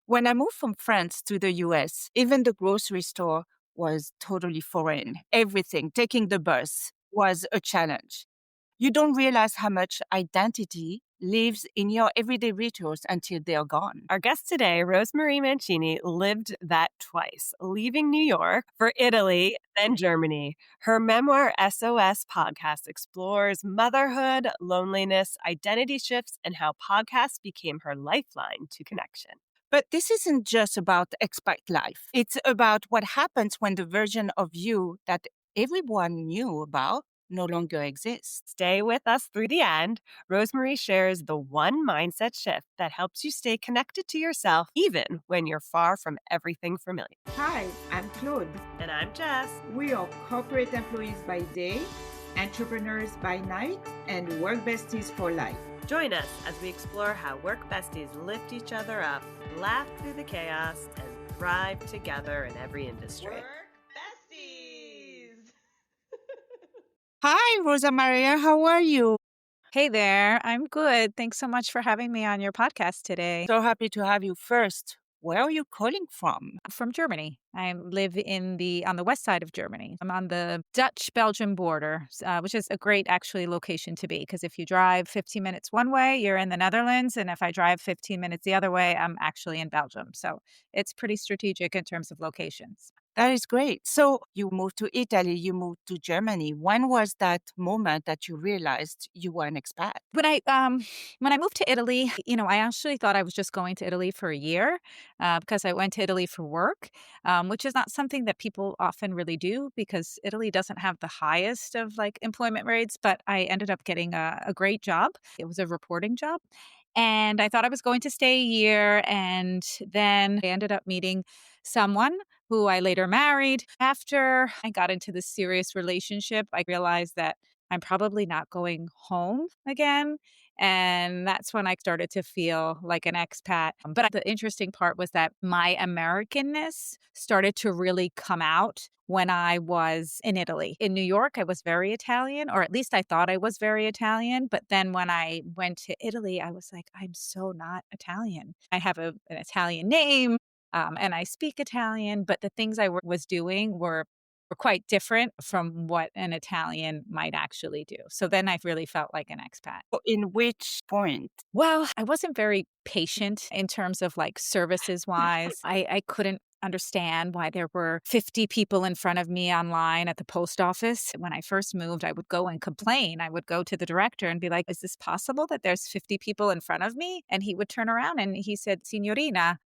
When I moved from France to the US, even the grocery store was totally foreign. Everything, taking the bus, was a challenge. You don't realize how much identity lives in your everyday rituals until they're gone. Our guest today, Rosamaria Mancini, lived that twice, leaving New York for Italy, then Germany. Her memoir, SOS Podcast, explores motherhood, loneliness, identity shifts, and how podcasts became her lifeline to connection. But this isn't just about expat life. It's about what happens when the version of you that everyone knew about no longer exists. Stay with us through the end. Rosemary shares the one mindset shift that helps you stay connected to yourself, even when you're far from everything familiar. Hi, I'm Claude. And I'm Jess. We are corporate employees by day, entrepreneurs by night, and work besties for life. Join us as we explore how work besties lift each other up, laugh through the chaos, and thrive together in every industry. Work besties! Hi, Rosa Maria. How are you? Hey there. I'm good. Thanks so much for having me on your podcast today. So happy to have you first. Where are you calling from? From Germany. I live on the west side of Germany. I'm on the Dutch-Belgian border, which is a great actually location to be because if you drive 15 minutes one way, you're in the Netherlands, and if I drive 15 minutes the other way, I'm actually in Belgium. So it's pretty strategic in terms of locations. That is great. So you moved to Italy, you moved to Germany. When was that moment that you realized you were an expat? When I moved to Italy, I actually thought I was just going to Italy for a year because I went to Italy for work, which is not something that people often really do because Italy doesn't have the highest of like employment rates. But I ended up getting a great job. It was a reporting job. And I thought I was going to stay a year. And then I ended up meeting someone who I later married. After I got into this serious relationship, I realized that I'm probably not going home again. And that's when I started to feel like an expat. But the interesting part was that my Americanness started to really come out when I was in Italy. In New York, I was very Italian, or at least I thought I was very Italian. But then when I went to Italy, I was like, I'm so not Italian. I have an Italian name. And I speak Italian, but the things I was doing were quite different from what an Italian might actually do. So then I really felt like an expat. In which point? Well, I wasn't very patient in terms of like services wise. I couldn't understand why there were 50 people in front of me online at the post office. When I first moved, I would go and complain. I would go to the director and be like, is this possible that there's 50 people in front of me? And he would turn around and he said, Signorina,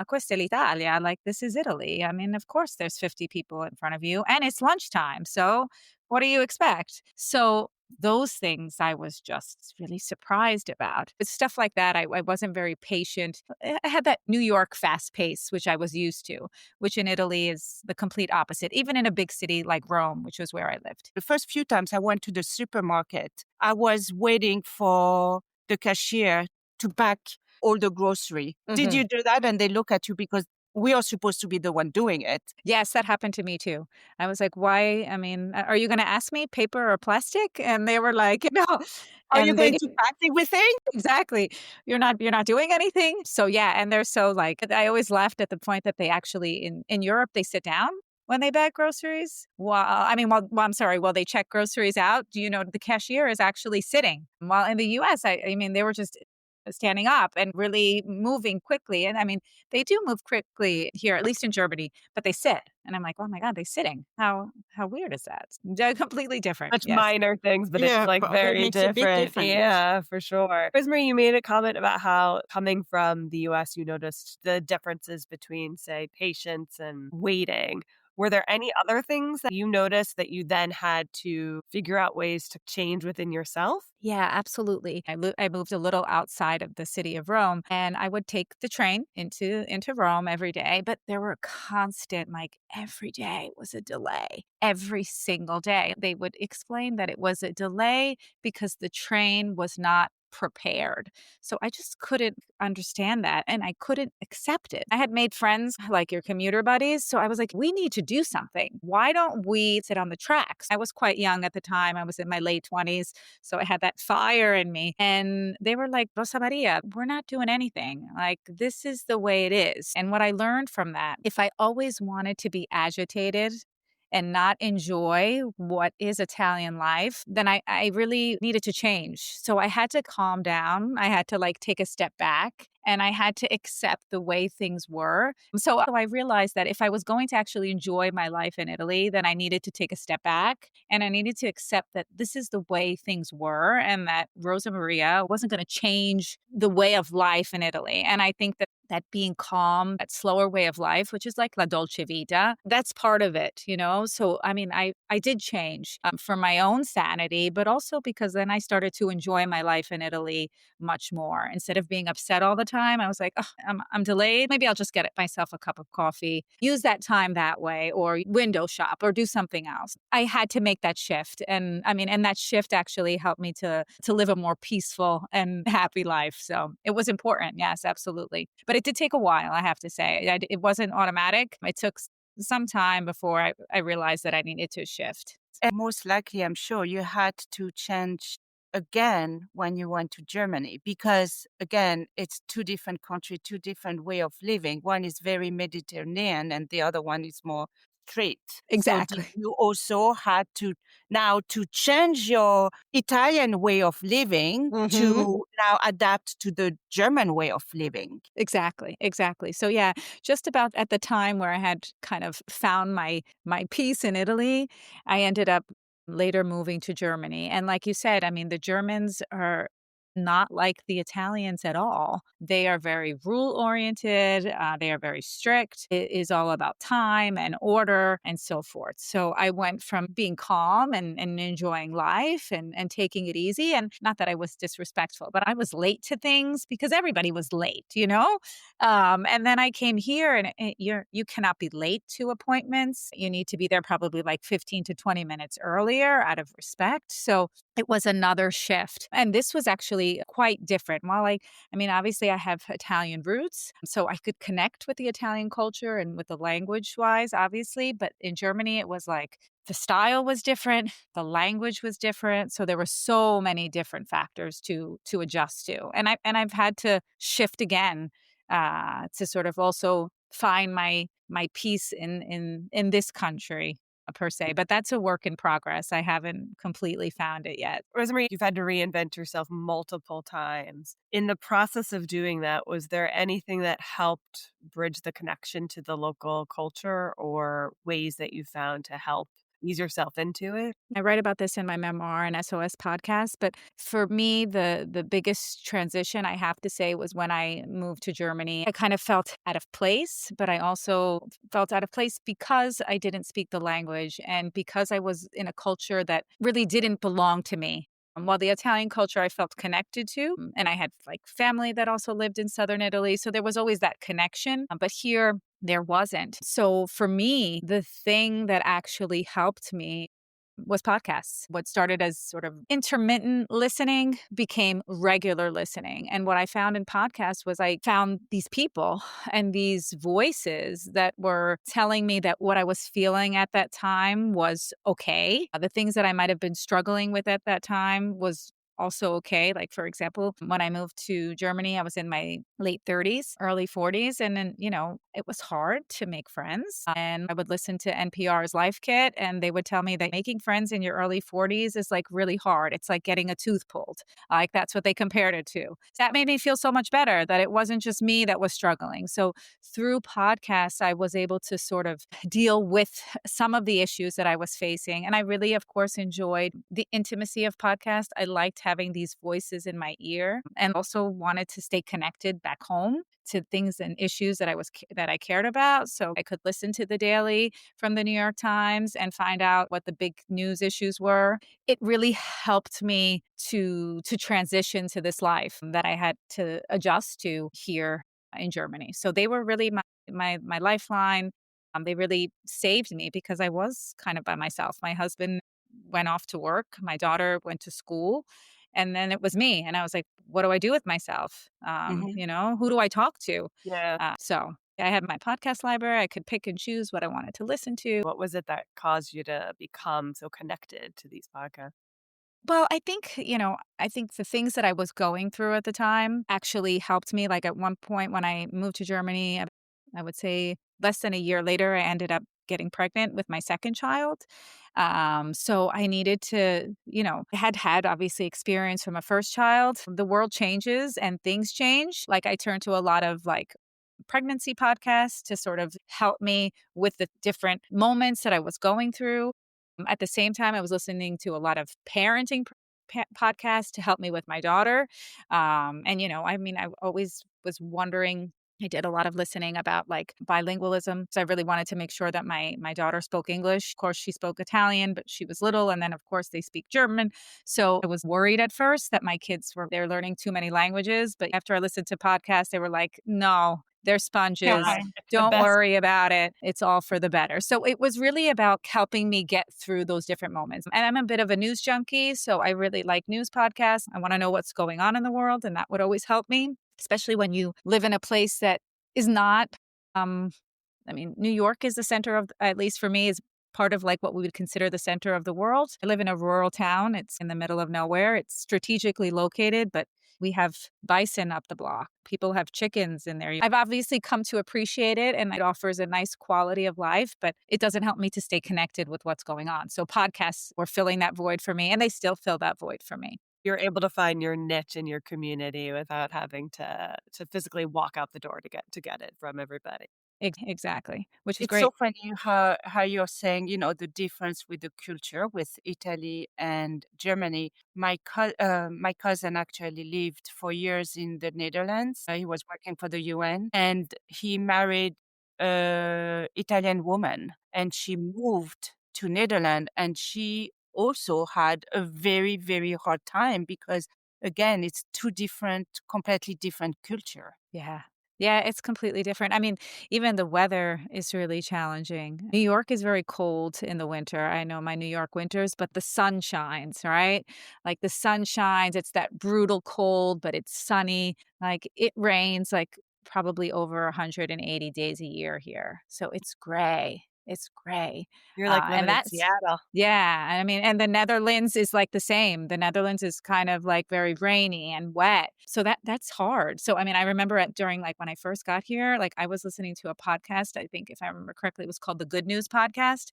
questa è l'Italia, like this is Italy. I mean, of course there's 50 people in front of you and it's lunchtime. So what do you expect? So those things I was just really surprised about. But stuff like that, I wasn't very patient. I had that New York fast pace, which I was used to, which in Italy is the complete opposite, even in a big city like Rome, which was where I lived. The first few times I went to the supermarket, I was waiting for the cashier to pack all the grocery. Did you do that? And they look at you because we are supposed to be the one doing it. Yes, that happened to me too. I was like, why? I mean, are you going to ask me paper or plastic? And they were like, no. Are you And they going to pack everything? exactly. You're not doing anything. So yeah, and they're so like I always laughed at the point that they actually in Europe they sit down when they bag groceries. While they check groceries out, the cashier is actually sitting. While in the US, I mean, they were just standing up and really moving quickly. And I mean, they do move quickly here, at least in Germany, but they sit. And I'm like, oh my God, they're sitting. How weird is that? They're completely different. Such Yes. minor things, but Yeah, it's like but it very makes a big different. difference. Yeah, for sure. Rosemary, you made a comment about how coming from the US, you noticed the differences between, say, patience and waiting. Were there any other things that you noticed that you then had to figure out ways to change within yourself? Yeah, absolutely. I moved a little outside of the city of Rome, and I would take the train into Rome every day. But there were constant, like every day was a delay. Every single day, they would explain that it was a delay because the train was not prepared. So I just couldn't understand that and I couldn't accept it. I had made friends like your commuter buddies. So I was like, we need to do something. Why don't we sit on the tracks? I was quite young at the time. I was in my late 20s. So I had that fire in me. And they were like, Rosamaria, we're not doing anything. Like, this is the way it is. And what I learned from that, if I always wanted to be agitated, and not enjoy what is Italian life, then I really needed to change. So I had to calm down. I had to like take a step back and I had to accept the way things were. So I realized that if I was going to actually enjoy my life in Italy, then I needed to take a step back and I needed to accept that this is the way things were and that Rosa Maria wasn't going to change the way of life in Italy. And I think that being calm, that slower way of life, which is like la dolce vita, that's part of it, you know? So, I mean, I did change for my own sanity, but also because then I started to enjoy my life in Italy much more. Instead of being upset all the time, I was like, oh, I'm delayed. Maybe I'll just get myself a cup of coffee, use that time that way, or window shop, or do something else. I had to make that shift. And I mean, and that shift actually helped me to live a more peaceful and happy life. So it was important. Yes, absolutely. But it did take a while, I have to say. It wasn't automatic. It took some time before I realized that I needed to shift. And most likely, I'm sure you had to change again when you went to Germany because, again, it's two different countries, two different way of living. One is very Mediterranean and the other one is more straight. So did Exactly. you also had to now to change your Italian way of living Hmm. to now adapt to the German way of living? Exactly, exactly. So yeah, just about at the time where I had kind of found my peace in Italy, I ended up later moving to Germany. And like you said, I mean, the Germans are not like the Italians at all. They are very rule oriented. They are very strict. It is all about time and order and so forth. So I went from being calm and enjoying life and taking it easy. And not that I was disrespectful, but I was late to things because everybody was late, you know? And then I came here and you cannot be late to appointments. You need to be there probably like 15 to 20 minutes earlier out of respect. So it was another shift. And this was actually quite different. I mean, obviously I have Italian roots, so I could connect with the Italian culture and with the language wise, obviously. But in Germany, it was like the style was different, the language was different. So there were so many different factors to adjust to. And I've had to shift again to sort of also find my peace in this country per se, but that's a work in progress. I haven't completely found it yet. Rosemary, you've had to reinvent yourself multiple times. In the process of doing that, was there anything that helped bridge the connection to the local culture or ways that you found to help ease yourself into it? I write about this in my memoir and SOS podcast, but for me, the biggest transition I have to say was when I moved to Germany. I kind of felt out of place, but I also felt out of place because I didn't speak the language and because I was in a culture that really didn't belong to me. While the Italian culture I felt connected to, and I had like family that also lived in southern Italy. So there was always that connection. But here, there wasn't. So for me, the thing that actually helped me was podcasts. What started as sort of intermittent listening became regular listening. And what I found in podcasts was I found these people and these voices that were telling me that what I was feeling at that time was okay. The things that I might have been struggling with at that time was also okay. Like, for example, when I moved to Germany, I was in my late 30s, early 40s. And then, it was hard to make friends. And I would listen to NPR's Life Kit, and they would tell me that making friends in your early 40s is like really hard. It's like getting a tooth pulled. Like, that's what they compared it to. That made me feel so much better that it wasn't just me that was struggling. So through podcasts, I was able to sort of deal with some of the issues that I was facing. And I really, of course, enjoyed the intimacy of podcasts. I liked having these voices in my ear and also wanted to stay connected back home to things and issues that I cared about. So I could listen to the daily from the New York Times and find out what the big news issues were. It really helped me to transition to this life that I had to adjust to here in Germany. So they were really my lifeline. They really saved me because I was kind of by myself. My husband went off to work. My daughter went to school. And then it was me. And I was like, what do I do with myself? Mhm. Who do I talk to? Yeah. So I had my podcast library. I could pick and choose what I wanted to listen to. What was it that caused you to become so connected to these podcasts? Well, I think the things that I was going through at the time actually helped me. Like at one point when I moved to Germany, I would say less than a year later, I ended up getting pregnant with my second child. So I needed to, I had obviously experience from a first child. The world changes and things change. Like I turned to a lot of like pregnancy podcasts to sort of help me with the different moments that I was going through. At the same time, I was listening to a lot of parenting podcasts to help me with my daughter. I always was wondering. I did a lot of listening about like bilingualism. So I really wanted to make sure that my daughter spoke English. Of course, she spoke Italian, but she was little. And then, of course, they speak German. So I was worried at first that my kids they're learning too many languages. But after I listened to podcasts, they were like, no, they're sponges. Fine. It's the Don't best. worry about it. It's all for the better. So it was really about helping me get through those different moments. And I'm a bit of a news junkie. So I really like news podcasts. I want to know what's going on in the world. And that would always help me, especially when you live in a place that is not, um, New York is the center of, at least for me, is part of like what we would consider the center of the world. I live in a rural town. It's in the middle of nowhere. It's strategically located, but we have bison up the block. People have chickens in there. I've obviously come to appreciate it and it offers a nice quality of life, but it doesn't help me to stay connected with what's going on. So podcasts were filling that void for me and they still fill that void for me. You're able to find your niche in your community without having to physically walk out the door to get it from everybody. Exactly, which is It's so great. funny how you're saying, the difference with the culture with Italy and Germany. My cousin actually lived for years in the Netherlands. He was working for the UN, and he married a Italian woman, and she moved to Netherlands, and she also had a very, very hard time because, again, it's two different, completely different culture. Yeah. Yeah, it's completely different. Even the weather is really challenging. New York is very cold in the winter. I know my New York winters, but the sun shines, right? Like the sun shines. It's that brutal cold, but it's sunny. Like it rains like probably over 180 days a year here. So it's gray. It's gray. You're like And living in that's Seattle. yeah, and the Netherlands is like the same. The Netherlands is kind of like very rainy and wet. So that's hard. So I remember during like when I first got here, like I was listening to a podcast, I think if I remember correctly, it was called the Good News Podcast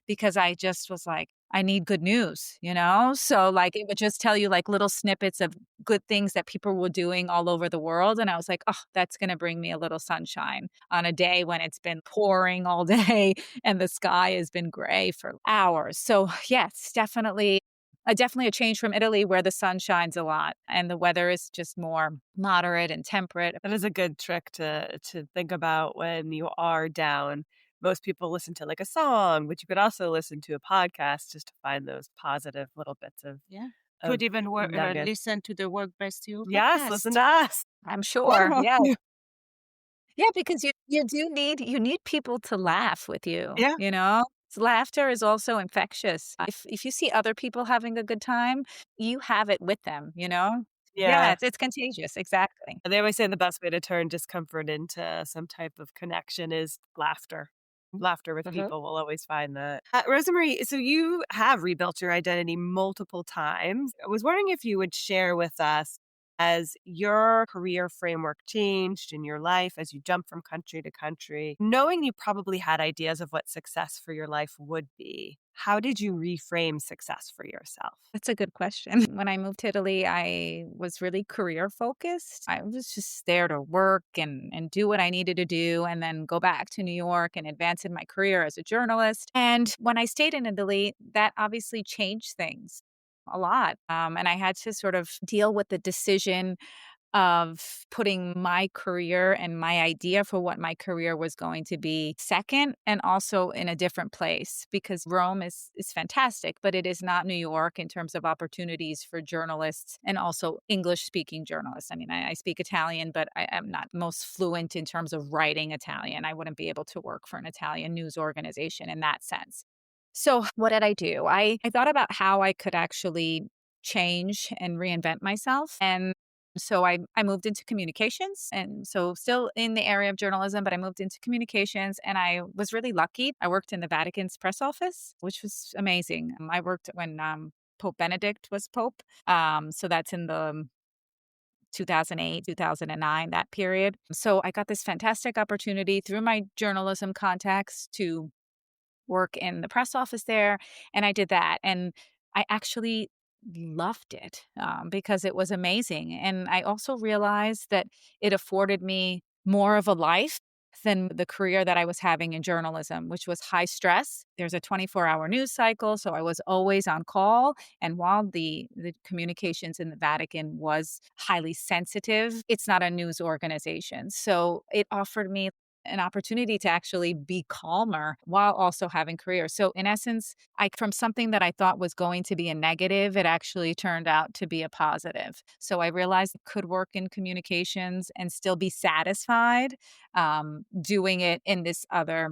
because I just was like, I need good news, you know? So like it would just tell you like little snippets of good things that people were doing all over the world. And I was like, oh, that's going to bring me a little sunshine on a day when it's been pouring all day and the sky has been gray for hours. So yes, definitely a change from Italy where the sun shines a lot and the weather is just more moderate and temperate. That is a good trick to think about when you are down. Most people listen to like a song, but you could also listen to a podcast just to find those positive little bits Yeah. of Could even nuggets. listen to the Work Best You Yes, listen to podcast. us. I'm sure. Yeah. Yeah, because you need people to laugh with you, Yeah. you know? Laughter is also infectious. If you see other people having a good time, you have it with them, you know? Yeah, Yeah. it's contagious, exactly. They always say the best way to turn discomfort into some type of connection is laughter. Laughter with Mhm. people will always find that. Rosemary, so you have rebuilt your identity multiple times. I was wondering if you would share with us as your career framework changed in your life, as you jumped from country to country, knowing you probably had ideas of what success for your life would be. How did you reframe success for yourself? That's a good question. When I moved to Italy, I was really career focused. I was just there to work and do what I needed to do and then go back to New York and advance in my career as a journalist. And when I stayed in Italy, that obviously changed things a lot. And I had to sort of deal with the decision of putting my career and my idea for what my career was going to be second and also in a different place because Rome is fantastic, but it is not New York in terms of opportunities for journalists and also English speaking journalists. I speak Italian, but I am not most fluent in terms of writing Italian. I wouldn't be able to work for an Italian news organization in that sense. So what did I do? I thought about how I could actually change and reinvent myself. And so I moved into communications. And so still in the area of journalism, but I moved into communications and I was really lucky. I worked in the Vatican's press office, which was amazing. I worked when Pope Benedict was Pope. So that's in the 2008, 2009, that period. So I got this fantastic opportunity through my journalism contacts to work in the press office there. And I did that. And I actually loved it because it was amazing. And I also realized that it afforded me more of a life than the career that I was having in journalism, which was high stress. There's a 24-hour news cycle, so I was always on call. And while the communications in the Vatican was highly sensitive, it's not a news organization. So it offered me an opportunity to actually be calmer while also having career. So in essence, I from something that I thought was going to be a negative, it actually turned out to be a positive. So I realized I could work in communications and still be satisfied doing it in this other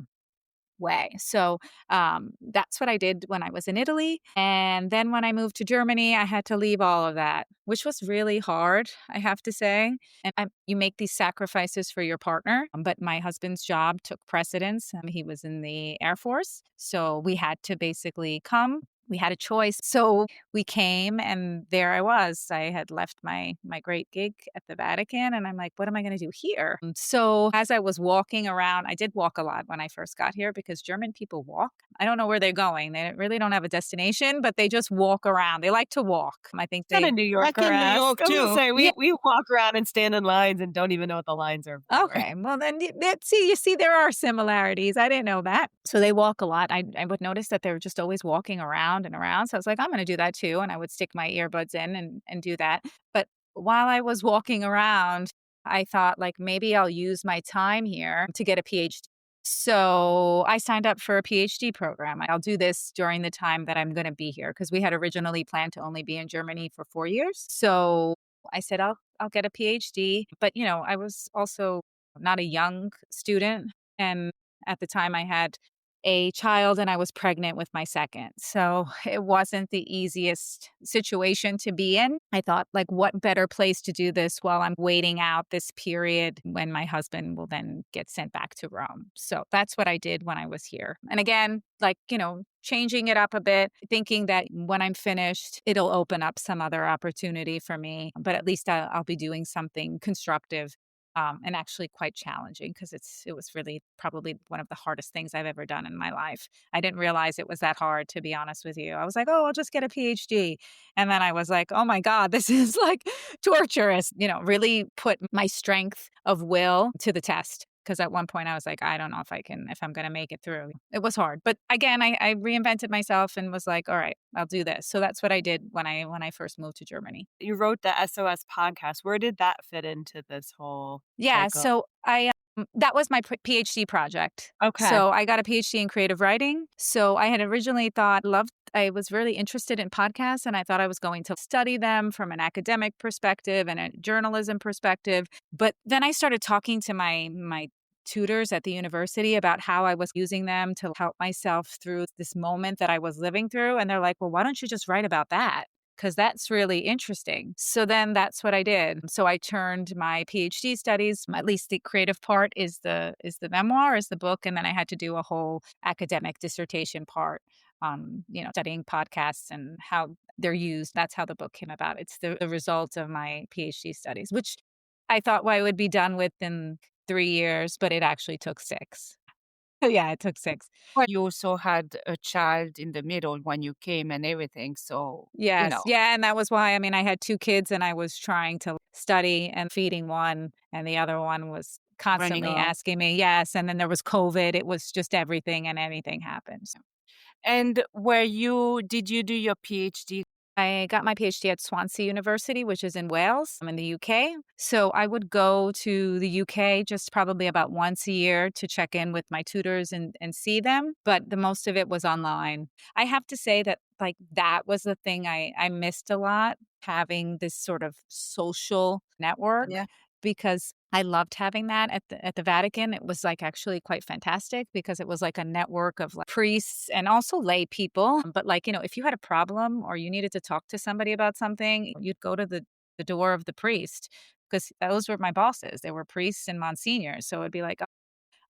way. So that's what I did when I was in Italy. And then when I moved to Germany, I had to leave all of that, which was really hard, I have to say. And you make these sacrifices for your partner. But my husband's job took precedence. He was in the Air Force. So we had to basically come. We had a choice. So we came and there I was. I had left my great gig at the Vatican and I'm like, what am I going to do here? So as I was walking around, I did walk a lot when I first got here because German people walk. I don't know where they're going. They really don't have a destination, but they just walk around. They like to walk. I think Kind they of New Like Yorker in New ask. York I was gonna too. say Yeah. we walk around and stand in lines and don't even know what the lines are for. Okay, well then see you see there are similarities. I didn't know that. So they walk a lot. I would notice that they were just always walking around and around. So I was like, I'm going to do that too, and I would stick my earbuds in and do that. But while I was walking around, I thought like maybe I'll use my time here to get a PhD. So I signed up for a PhD program. I'll do this during the time that I'm going to be here because we had originally planned to only be in Germany for 4 years. So I said I'll get a PhD, but I was also not a young student, and at the time I had a child and I was pregnant with my second. So it wasn't the easiest situation to be in. I thought, like, what better place to do this while I'm waiting out this period when my husband will then get sent back to Rome. So that's what I did when I was here. And again, like, changing it up a bit, thinking that when I'm finished, it'll open up some other opportunity for me, but at least I'll be doing something constructive and actually quite challenging because it was really probably one of the hardest things I've ever done in my life. I didn't realize it was that hard, to be honest with you. I was like, oh, I'll just get a PhD. And then I was like, oh my God, this is like torturous, really put my strength of will to the test. Because at one point I was like, I don't know if I'm going to make it through. It was hard. But again, I reinvented myself and was like, all right, I'll do this. So that's what I did when I first moved to Germany. You wrote the SOS podcast. Where did that fit into this whole Yeah, cycle? so that was my PhD project. Okay. So I got a PhD in creative writing. So I had originally I was really interested in podcasts and I thought I was going to study them from an academic perspective and a journalism perspective. But then I started talking to my tutors at the university about how I was using them to help myself through this moment that I was living through. And they're like, well, why don't you just write about that? Because that's really interesting. So then that's what I did. So I turned my PhD studies, at least the creative part is the memoir, is the book, and then I had to do a whole academic dissertation part on, studying podcasts and how they're used. That's how the book came about. It's the result of my PhD studies, which I thought I would be done with in 3 years, but it actually took 6. Yeah, it took 6. Well, you also had a child in the middle when you came and everything. So, Yes. Yeah, and that was why, I had 2 kids and I was trying to study and feeding one, and the other one was running constantly around. asking me, yes, and then there was COVID. It was just everything and anything happened. So And did you do your PhD? I got my PhD at Swansea University, which is in Wales. I'm in the UK. So I would go to the UK just probably about once a year to check in with my tutors and see them. But the most of it was online. I have to say that like that was the thing I missed a lot, having this sort of social network. Yeah. because I loved having that at the Vatican. It was like actually quite fantastic because it was like a network of like priests and also lay people. But like, if you had a problem or you needed to talk to somebody about something, you'd go to the door of the priest because those were my bosses. They were priests and monsignors. So it'd be like,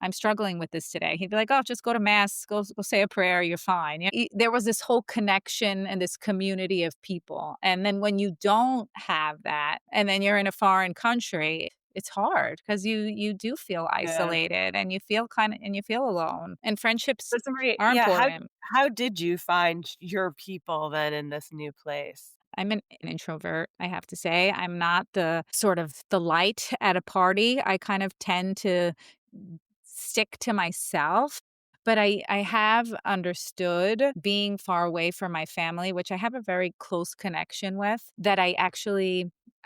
I'm struggling with this today. He'd be like, "Oh, just go to mass, go say a prayer, you're fine." There was this whole connection and this community of people. And then when you don't have that, and then you're in a foreign country, it's hard because you do feel Yeah. isolated and you feel alone. And friendships Rosemarie, are yeah, important. how did you find your people then in this new place? I'm an introvert, I have to say. I'm not the sort of the light at a party. I kind of tend to stick to myself. But I have understood being far away from my family, which I have a very close connection with, that I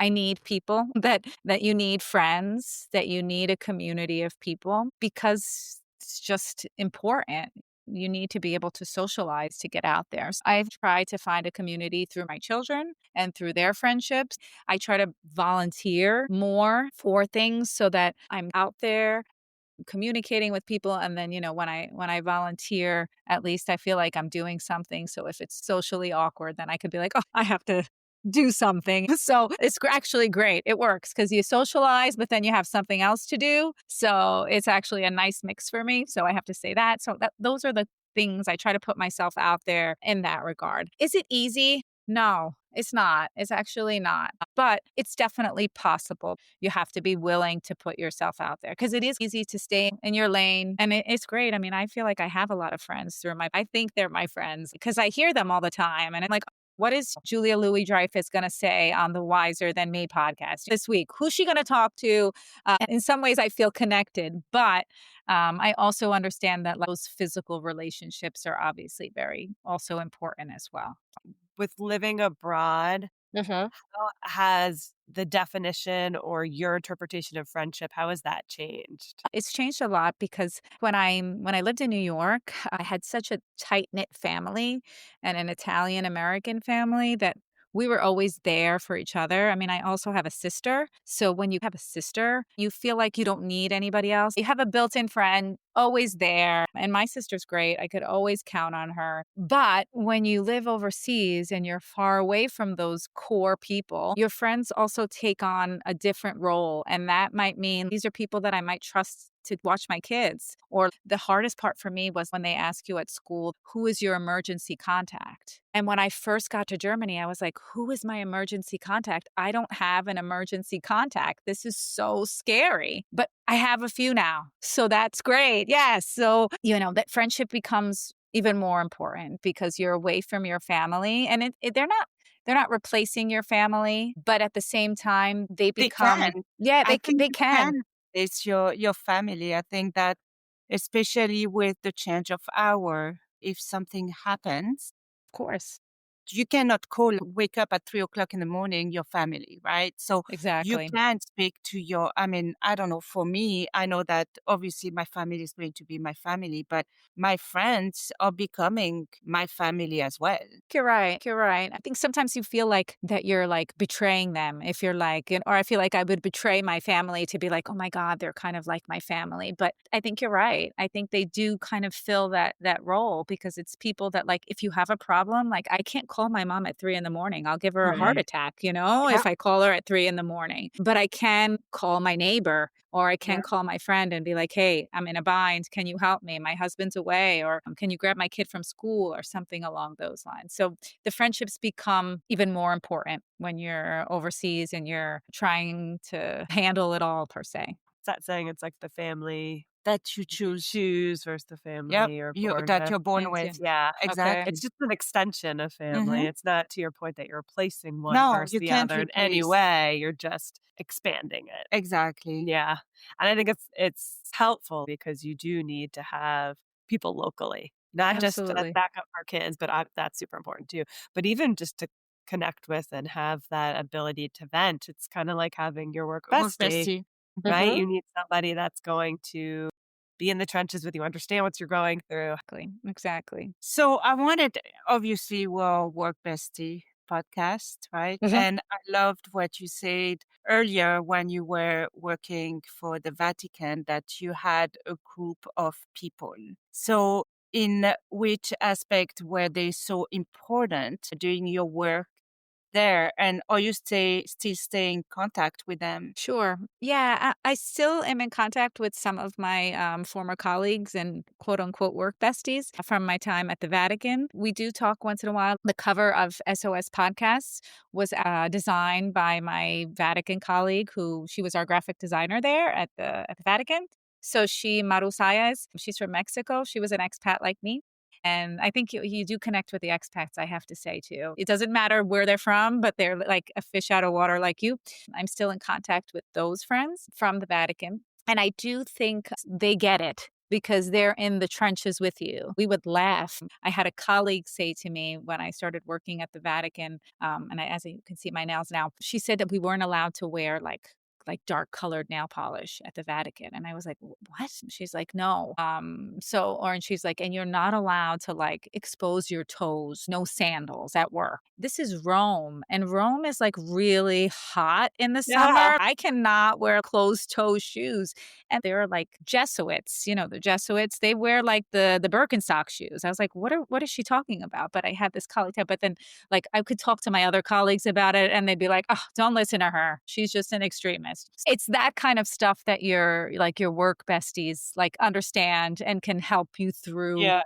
need people, that you need friends, that you need a community of people because it's just important. You need to be able to socialize to get out there. So I've tried to find a community through my children and through their friendships. I try to volunteer more for things so that I'm out there communicating with people, and then when I volunteer, at least I feel like I'm doing something. So if it's socially awkward, then I could be like, oh, I have to do something. So it's actually great. It works because you socialize, but then you have something else to do. So it's actually a nice mix for me. So I have to say that. So those are the things I try to put myself out there in that regard. Is it easy? No, it's not. It's actually not. But it's definitely possible. You have to be willing to put yourself out there because it is easy to stay in your lane. And it's great. I mean, I feel like I have a lot of friends I think they're my friends because I hear them all the time. And I'm like, what is Julia Louis Dreyfus going to say on the Wiser Than Me podcast this week? Who's she going to talk to? In some ways, I feel connected, but I also understand that those physical relationships are obviously very also important as well. With living abroad, Mhm. how has the definition or your interpretation of friendship, how has that changed? It's changed a lot because when I lived in New York, I had such a tight-knit family and an Italian American family that we were always there for each other. I mean, I also have a sister. So when you have a sister, you feel like you don't need anybody else. You have a built-in friend always there. And my sister's great. I could always count on her. But when you live overseas and you're far away from those core people, your friends also take on a different role. And that might mean these are people that I might trust to watch my kids. Or the hardest part for me was when they ask you at school, who is your emergency contact? And when I first got to Germany, I was like, who is my emergency contact? I don't have an emergency contact. This is so scary. But I have a few now. So that's great. Yes. So, that friendship becomes even more important because you're away from your family and they're not replacing your family, but at the same time they They can. become yeah, I think they you can. can replace your family. I think that especially with the change of hour, if something happens, Of course. you cannot wake up at 3 o'clock in the morning, your family, right? So you Exactly. can speak to I mean, I don't know, for me, I know that obviously my family is going to be my family, but my friends are becoming my family as well. You're right. You're right. I think sometimes you feel like that you're like betraying them if you're like, or I feel like I would betray my family to be like, oh my God, they're kind of like my family. But I think you're right. I think they do kind of fill that role because it's people that like, if you have a problem, like I can't call my mom at 3 in the morning. I'll give her a heart Right. attack, Yeah. if I call her at 3 in the morning. But I can call my neighbor or I Yeah. can call my friend and be like, hey, I'm in a bind. Can you help me? My husband's away. Or can you grab my kid from school or something along those lines? So the friendships become even more important when you're overseas and you're trying to handle it all, per se. Is that saying it's like the family That you you choose. choose versus the Yep. family you're You born that with? you're born Into with. Yeah. okay. It's Exactly. just an extension of family. Mhm. It's not to your point that you're replacing one No, versus you the can't other in any replace. way. You're just expanding it. Exactly. Yeah. And I think it's helpful because you do need to have people locally, not just as Absolutely. backup for kids, but that's super important too. But even just to connect with and have that ability to vent, it's kind of like having your work Work bestie, bestie. right? Hmm. You need somebody that's going to be in the trenches with you, understand what you're going through. Exactly. Exactly. So I wanted, obviously, we're work bestie, Podcasts, right? Mhm. And I loved what you said earlier when you were working for the Vatican, that you had a group of people. So, in which aspect were they so important doing your work there? And are you still stay in contact with them? Sure. Yeah, I still am in contact with some of my former colleagues and quote unquote work besties from my time at the Vatican. We do talk once in a while. The cover of SOS Podcasts was designed by my Vatican colleague, who she was our graphic designer there at the Vatican. So Maru Sayas, she's from Mexico. She was an expat like me. And I think you do connect with the expats, I have to say, too. It doesn't matter where they're from, but they're like a fish out of water like you. I'm still in contact with those friends from the Vatican. And I do think they get it because they're in the trenches with you. We would laugh. I had a colleague say to me when I started working at the Vatican, as you can see my nails now, she said that we weren't allowed to wear like dark colored nail polish at the Vatican. And I was like, what? She's like, no. And she's like, and you're not allowed to like expose your toes, no sandals at work. This is Rome. And Rome is like really hot in the Yeah. summer. I cannot wear closed toe shoes. And they're like Jesuits, the Jesuits, they wear like the Birkenstock shoes. I was like, what is she talking about? But I had this colleague, but then like I could talk to my other colleagues about it and they'd be like, oh, don't listen to her. She's just an extremist. It's that kind of stuff that your work besties like understand and can help you through Yeah.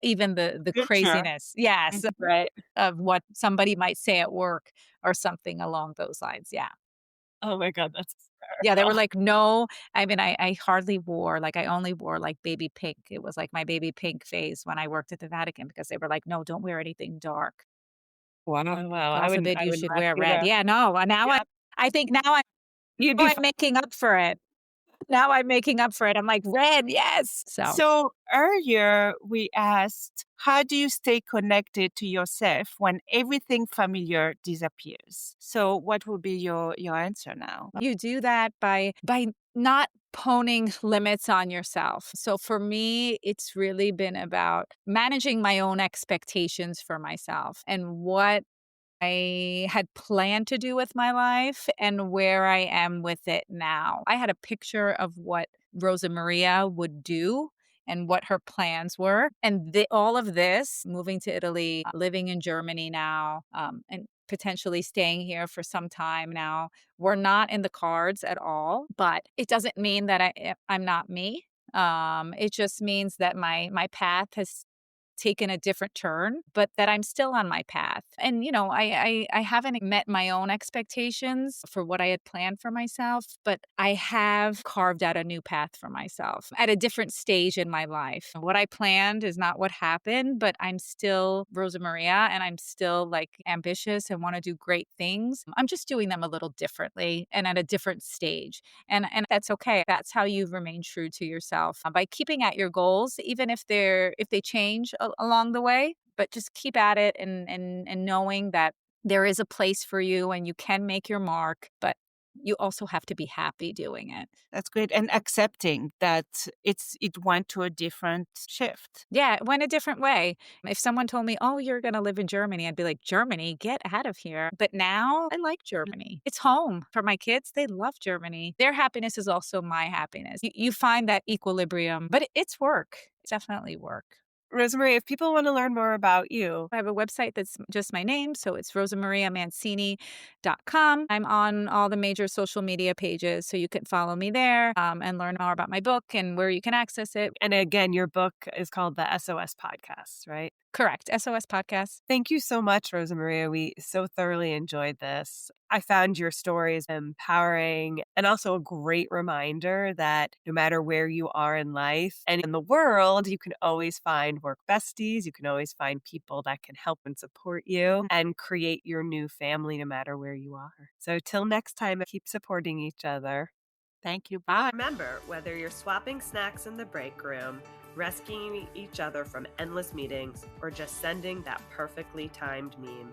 even the Culture. craziness. Yes, Mhm. Right. of what somebody might say at work or something along those lines. Yeah. Oh my God, that's Yeah, they were hysterical. like, no. I mean, I hardly wore, like, I only wore like baby pink. It was like my baby pink phase when I worked at the Vatican because they were like, no, don't wear anything dark. Wow. Wow. God forbid I you wouldn't should ask wear red. either. Yeah, no. Yeah. I think You'd now be I'm making up for it. Now I'm making up for it. I'm like, red, yes. So So earlier we asked, how do you stay connected to yourself when everything familiar disappears? So what will be your answer now? you do that by not poning limits on yourself. So for me, it's really been about managing my own expectations for myself and what I had planned to do with my life and where I am with it now. I had a picture of what Rosamaria would do and what her plans were. And all of this, moving to Italy, living in Germany now, and potentially staying here for some time now, were not in the cards at all. But it doesn't mean that I'm not me. It just means that my path has taken a different turn, but that I'm still on my path. And, I haven't met my own expectations for what I had planned for myself, but I have carved out a new path for myself at a different stage in my life. What I planned is not what happened, but I'm still Rosa Maria and I'm still like ambitious and want to do great things. I'm just doing them a little differently and at a different stage. And that's okay. That's how you remain true to yourself by keeping at your goals, even if they change along the way. But just keep at it and knowing that there is a place for you and you can make your mark. But you also have to be happy doing it. That's great. And accepting that it went to a different shift. Yeah, it went a different way. If someone told me, oh, you're going to live in Germany, I'd be like, Germany, get out of here. But now I like Germany. It's home for my kids. They love Germany. Their happiness is also my happiness. You find that equilibrium, but it's work. It's definitely work. Rosemarie, if people want to learn more about you, I have a website that's just my name. So it's rosamariamancini.com. I'm on all the major social media pages. So you can follow me there and learn more about my book and where you can access it. and again, your book is called the SOS Podcasts, right? Correct. SOS Podcasts. Thank you so much, Rosemaria. We so thoroughly enjoyed this. I found your stories empowering and also a great reminder that no matter where you are in life and in the world, you can always find work besties. You can always find people that can help and support you and create your new family no matter where you are. So till next time, keep supporting each other. Thank you. Bye. Remember, whether you're swapping snacks in the break room, rescuing each other from endless meetings, or just sending that perfectly timed meme,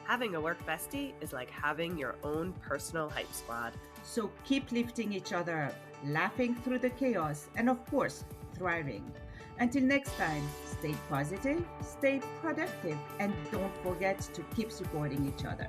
having a work bestie is like having your own personal hype squad. So keep lifting each other up, laughing through the chaos, and of course, thriving. Until next time, stay positive, stay productive, and don't forget to keep supporting each other.